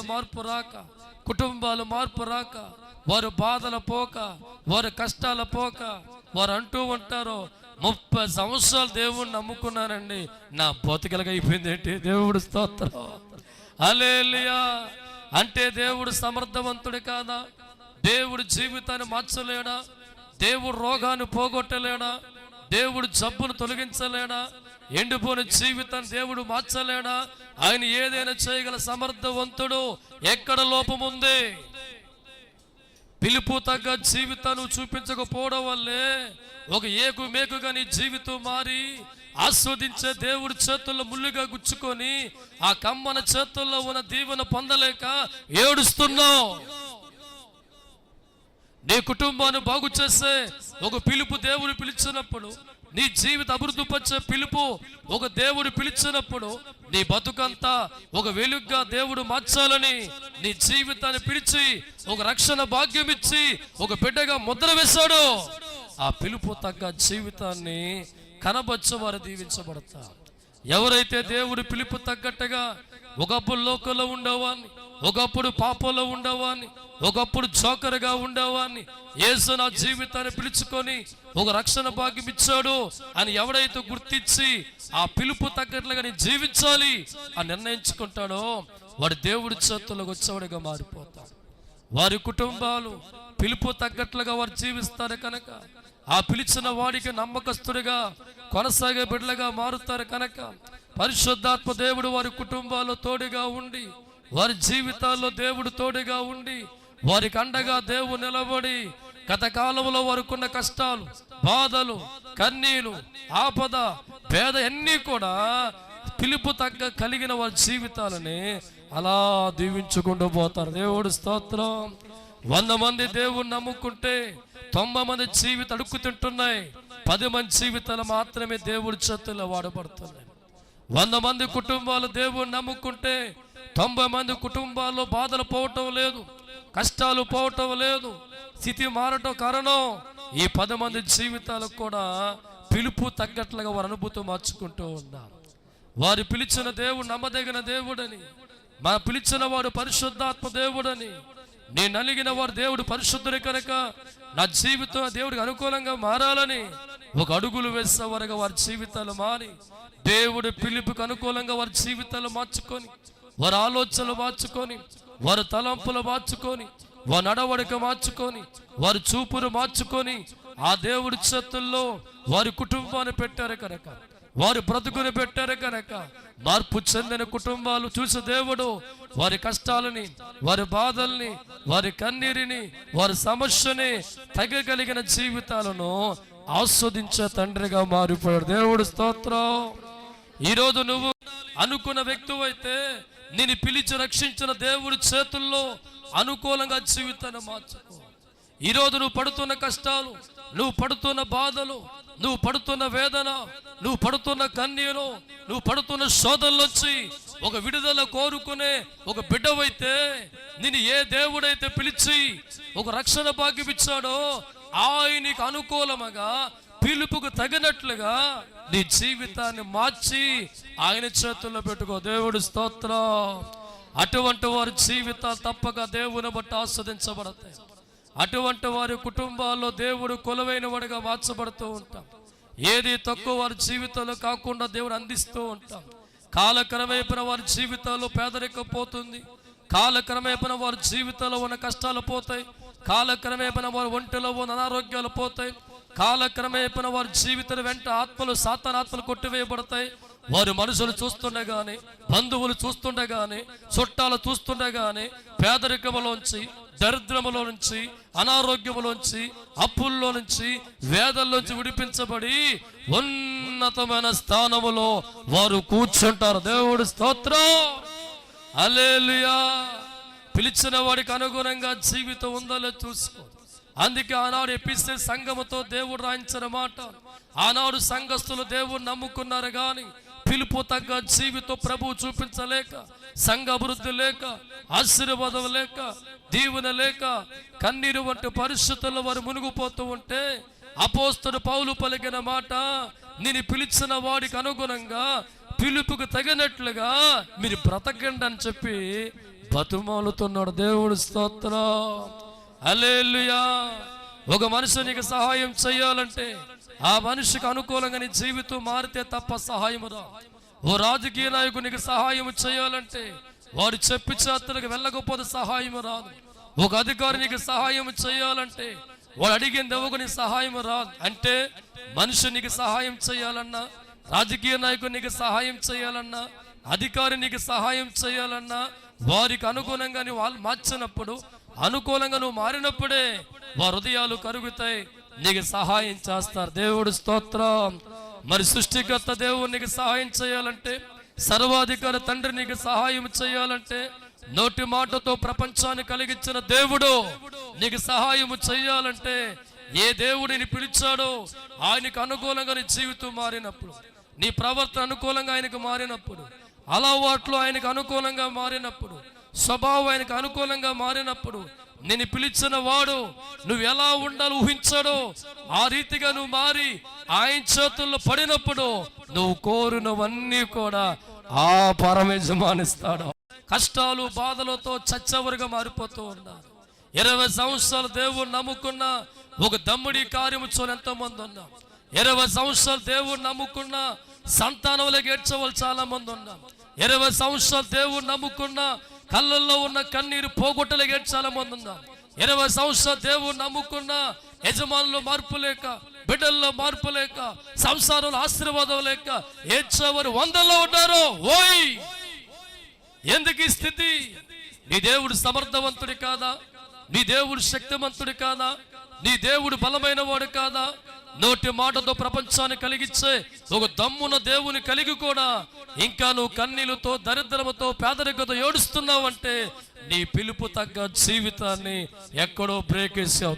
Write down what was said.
జీవితాలు మార్పు రాక, కుటుంబాలు మార్పు రాక, వారు బాధల పోక, వారు కష్టాల పోక, వారు అంటూ ఉంటారు 30 సంవత్సరాలు దేవుణ్ణి నమ్ముకున్నానండి, నా బతుకలుగా అయిపోయింది ఏంటి? దేవుడు స్తోత్రం, హల్లెలూయా. అంటే దేవుడు సమర్థవంతుడు కాదా? దేవుడు జీవితాన్ని మార్చలేడా? దేవుడు రోగాన్ని పోగొట్టలేడా? దేవుడు జబ్బును తొలగించలేడా? ఎండిపోయిన జీవితాన్ని దేవుడు మార్చలేడా? ఆయన ఏదైనా చేయగల సమర్థవంతుడు. ఎక్కడ లోపముంది? పిలుపు తగ్గ జీవితాన్ని చూపించకపోవడం వల్లే ఒక ఏకు మేకుగా నీ జీవితం మారి ఆస్వాదించే దేవుడి చేతుల్లో ముళ్ళుగా గుచ్చుకొని ఆ కమ్మన చేతుల్లో ఉన్న దీవెన పొందలేక ఏడుస్తున్నావు. నీ కుటుంబాన్ని బాగు చేసే ఒక పిలుపు దేవుడు పిలిచినప్పుడు, నీ జీవిత అభివృద్ధి పరిచే పిలుపు ఒక దేవుడు పిలిచినప్పుడు, నీ బతుకంతా ఒక వెలుగుగా దేవుడు మార్చాలని నీ జీవితాన్ని పిలిచి ఒక రక్షణ భాగ్యం ఇచ్చి ఒక బిడ్డగా ముద్ర వేశాడు. ఆ పిలుపు తగ్గ జీవితాన్ని కనబచ్చు వారు దీవించబడతారు. ఎవరైతే దేవుడు పిలుపు తగ్గట్టుగా ఒకప్పుడు లోకంలో ఉండేవాన్ని, ఒకప్పుడు పాపంలో ఉండేవాన్ని, ఒకప్పుడు జోకరుగా ఉండేవాన్ని యేసు నా జీవితాన్ని పిలుచుకొని ఒక రక్షణ భాగ్యం ఇచ్చాడు అని ఎవడైతే గుర్తించి ఆ పిలుపు తగ్గట్లుగా నేను జీవించాలి అని నిర్ణయించుకుంటాడో వాడు దేవుడి చేతుల్లోకి వచ్చేవాడిగా మారిపోతాడు. వారి కుటుంబాలు పిలుపు తగ్గట్లుగా వారు జీవిస్తారు కనుక ఆ పిలిచిన వాడికి నమ్మకస్తుడిగా కొనసాగే బిడ్డలుగా మారుతారు కనుక పరిశుద్ధాత్మ దేవుడు వారి కుటుంబాల్లో తోడుగా ఉండి, వారి జీవితాల్లో దేవుడు తోడుగా ఉండి, వారికి అండగా దేవుడు నిలబడి గత కాలంలో వారికున్న కష్టాలు, బాధలు, కన్నీలు, ఆపద, భేద అన్నీ కూడా పిలుపు తగ్గ కలిగిన వారి జీవితాలని అలా దీవించుకుంటూ పోతారు. దేవుడు స్తోత్రం. 100 మంది దేవుడు నమ్ముకుంటే 90 మంది జీవితం అడుక్కు తింటున్నాయి. 10 మంది జీవితాలు మాత్రమే దేవుడి చేతుల్లో వాడబడుతున్నాయి. 100 మంది కుటుంబాలు దేవుడు నమ్ముకుంటే 90 మంది కుటుంబాల్లో బాధలు పోవటం లేదు, కష్టాలు పోవటం లేదు, స్థితి మారటం కారణం ఈ 10 మంది జీవితాలకు కూడా పిలుపు తగ్గట్లుగా వారి అనుభూతి మార్చుకుంటూ ఉన్నారు. వారు పిలిచిన దేవుడు నమ్మదగిన దేవుడని, మా పిలిచిన వాడు పరిశుద్ధాత్మ దేవుడని, నేను నలిగిన వాడు దేవుడు పరిశుద్ధుడు కనుక నా జీవితం దేవుడికి అనుకూలంగా మారాలని ఒక అడుగులు వేసేవారుగా వారి జీవితాలు మారి దేవుడి పిలుపుకు అనుకూలంగా వారి జీవితాలు మార్చుకొని, వారి ఆలోచనలు మార్చుకొని, వారి తలంపులు మార్చుకొని, వారి నడవడిక మార్చుకొని, వారి చూపును మార్చుకొని ఆ దేవుడి చేతుల్లో వారి కుటుంబాన్ని పెట్టారు కనుక, వారి బ్రతుకుని పెట్టారు కనుక మార్పు చెందిన కుటుంబాలు చూసే దేవుడు వారి కష్టాలని, వారి బాధల్ని, వారి కన్నీరిని, వారి సమస్యని తగ్గగలిగిన జీవితాలను ఆస్వాదించే తండ్రిగా మారిపోయాడు. దేవుడు స్తోత్రం. ఈరోజు నువ్వు అనుకున్న వ్యక్తి అయితే నిన్ను పిలిచి రక్షించిన దేవుడి చేతుల్లో అనుకూలంగా జీవితాన్ని మార్చుకో. ఈరోజు నువ్వు పడుతున్న కష్టాలు, నువ్వు పడుతున్న బాధలు, నువ్వు పడుతున్న వేదన, నువ్వు పడుతున్న కన్నీరు, నువ్వు పడుతున్న శోధనలు వచ్చి ఒక విడుదల కోరుకునే ఒక బిడ్డవైతే నిన్ను ఏ దేవుడైతే పిలిచి ఒక రక్షణ భాగ్యం ఇచ్చాడో ఆయనకి అనుకూలముగా పిలుపుకు తగినట్లుగా నీ జీవితాన్ని మార్చి ఆయన చేతుల్లో పెట్టుకో. దేవుడు స్తోత్రం. అటువంటి వారి జీవితాలు తప్పక దేవుని బట్టి ఆస్వాదించబడతాయి. అటువంటి వారి కుటుంబాల్లో దేవుడు కొలువైన వాడిగా మార్చబడుతూ ఉంటాం. ఏది తక్కువ వారి జీవితంలో కాకుండా దేవుడు అందిస్తూ ఉంటాం. కాలక్రమేపన వారి జీవితాల్లో పేదరికం పోతుంది, కాలక్రమేపన వారి జీవితంలో ఉన్న కష్టాలు పోతాయి, కాలక్రమేపన వారి ఒంటిలో ఉన్న అనారోగ్యాలు పోతాయి, కాలక్రమేపన వారి జీవితం వెంట ఆత్మలు, సాతానాత్మలు కొట్టివేయబడతాయి. వారు మనుషులు చూస్తుండగానే, బంధువులు చూస్తుండగానే, చుట్టాలు చూస్తుండగానే పేదరికములోంచి, దరిద్రములో నుంచి, అనారోగ్యములోంచి, అప్పుల్లో నుంచి, వేదల్లోంచి విడిపించబడి ఉన్నతమైన స్థానములో వారు కూర్చుంటారు. దేవుడు స్తోత్రం. హల్లెలూయా. పిలిచిన వాడికి అనుగుణంగా జీవితం ఉందో చూసుకో. అందుకే ఆనాడు ఎపిసే సంఘముతో దేవుడు రాయించిన మాట, ఆనాడు సంఘస్థులు దేవుడు నమ్ముకున్నారు కానీ పిలుపు తగ్గ జీవితం ప్రభువు చూపించలేక, సంఘ అభివృద్ధి లేక, ఆశీర్వాదం లేక, దీవెన లేక, కన్నీరు వంటి పరిస్థితుల్లో వారు మునిగిపోతూ ఉంటే అపోస్తలుడు పౌలు పలికిన మాట, నేను పిలిచిన వాడికి అనుగుణంగా పిలుపుకు తగినట్లుగా మీరు బ్రతకండి అని చెప్పి బతుమాలుతున్నాడు. దేవుడు స్తోత్రం, హల్లెలూయా. ఒక మనిషినికి సహాయం చేయాలంటే ఆ మనిషికి అనుకూలంగా నీ జీవితం మారితే తప్ప సహాయం రా. ఓ రాజకీయ నాయకునికి సహాయం చేయాలంటే వాడు చెప్పి చేతులకు వెళ్ళకపోతే సహాయం రాదు. ఒక అధికారికి సహాయం చేయాలంటే వాడు అడిగింది ఎవరికి సహాయం రాదు. అంటే మనిషి నీకు సహాయం చేయాలన్నా, రాజకీయ నాయకునికి సహాయం చేయాలన్నా, అధికారి నీకు సహాయం చేయాలన్నా వారికి అనుగుణంగా నువ్వు వాళ్ళు మార్చినప్పుడు, అనుకూలంగా నువ్వు మారినప్పుడే వారి హృదయాలు కరుగుతాయి, నీకు సహాయం చేస్తారు. దేవుడు స్తోత్రం. మరి సృష్టికర్త దేవుడు నీకు సహాయం చేయాలంటే, సర్వాధికారి తండ్రి నీకు సహాయం చేయాలంటే, నోటి మాటతో ప్రపంచాన్ని కలిగించిన దేవుడు నీకు సహాయం చేయాలంటే, ఏ దేవుడిని పిలిచాడో ఆయనకు అనుకూలంగా నీ జీవితం మారినప్పుడు, నీ ప్రవర్తన అనుకూలంగా ఆయనకు మారినప్పుడు, అలవాట్లు ఆయనకు అనుకూలంగా మారినప్పుడు, స్వభావం ఆయనకు అనుకూలంగా మారినప్పుడు, నిన్ను పిలిచిన వాడు నువ్వు ఎలా ఉండాలో ఊహించాడో ఆ రీతిగా నువ్వు మారి ఆయన చేతుల్లో పడినప్పుడు నువ్వు కోరినవన్నీ కూడా ఆ పరమయజమానిస్తాడు. కష్టాలు బాధలతో చచ్చవరుగా మారిపోతూ ఉన్నారు. 20 సంవత్సరాలు దేవుడు నమ్ముకున్న ఒక దమ్ముడి కార్యము చూని ఎంతో మంది ఉన్నాం. 20 సంవత్సరాలు దేవుడు నమ్ముకున్న సంతానంలోకి ఏడ్చవాళ్ళు చాలా మంది ఉన్నాం. 20 సంవత్సరాలు దేవుడు నమ్ముకున్న కళ్ళల్లో ఉన్న కన్నీరు పోగొట్టలేక చాలా మంది ఉన్నాం. 20 సంవత్సరాలు దేవుడు నమ్ముకున్న యజమానులు మార్పు లేక, బిడ్డల్లో మార్పు లేక, సంసారంలో ఆశీర్వాదం లేక ఏడ్చేవారు వందల్లో ఉన్నారు. ఓయ్, ఎందుకు ఈ స్థితి? నీ దేవుడు సమర్థవంతుడి కాదా? నీ దేవుడు శక్తివంతుడి కాదా? నీ దేవుడు బలమైన వాడు కాదా? నోటి మాటతో ప్రపంచాన్ని కలిగించే ఒక దమ్మున దేవుని కలిగి కూడా ఇంకా నువ్వు కన్నీళ్లతో, దరిద్రముతో, పేదరికతో ఏడుస్తున్నావు అంటే నీ పిలుపు తగ్గ జీవితాన్ని ఎక్కడో బ్రేక్ వేసావు.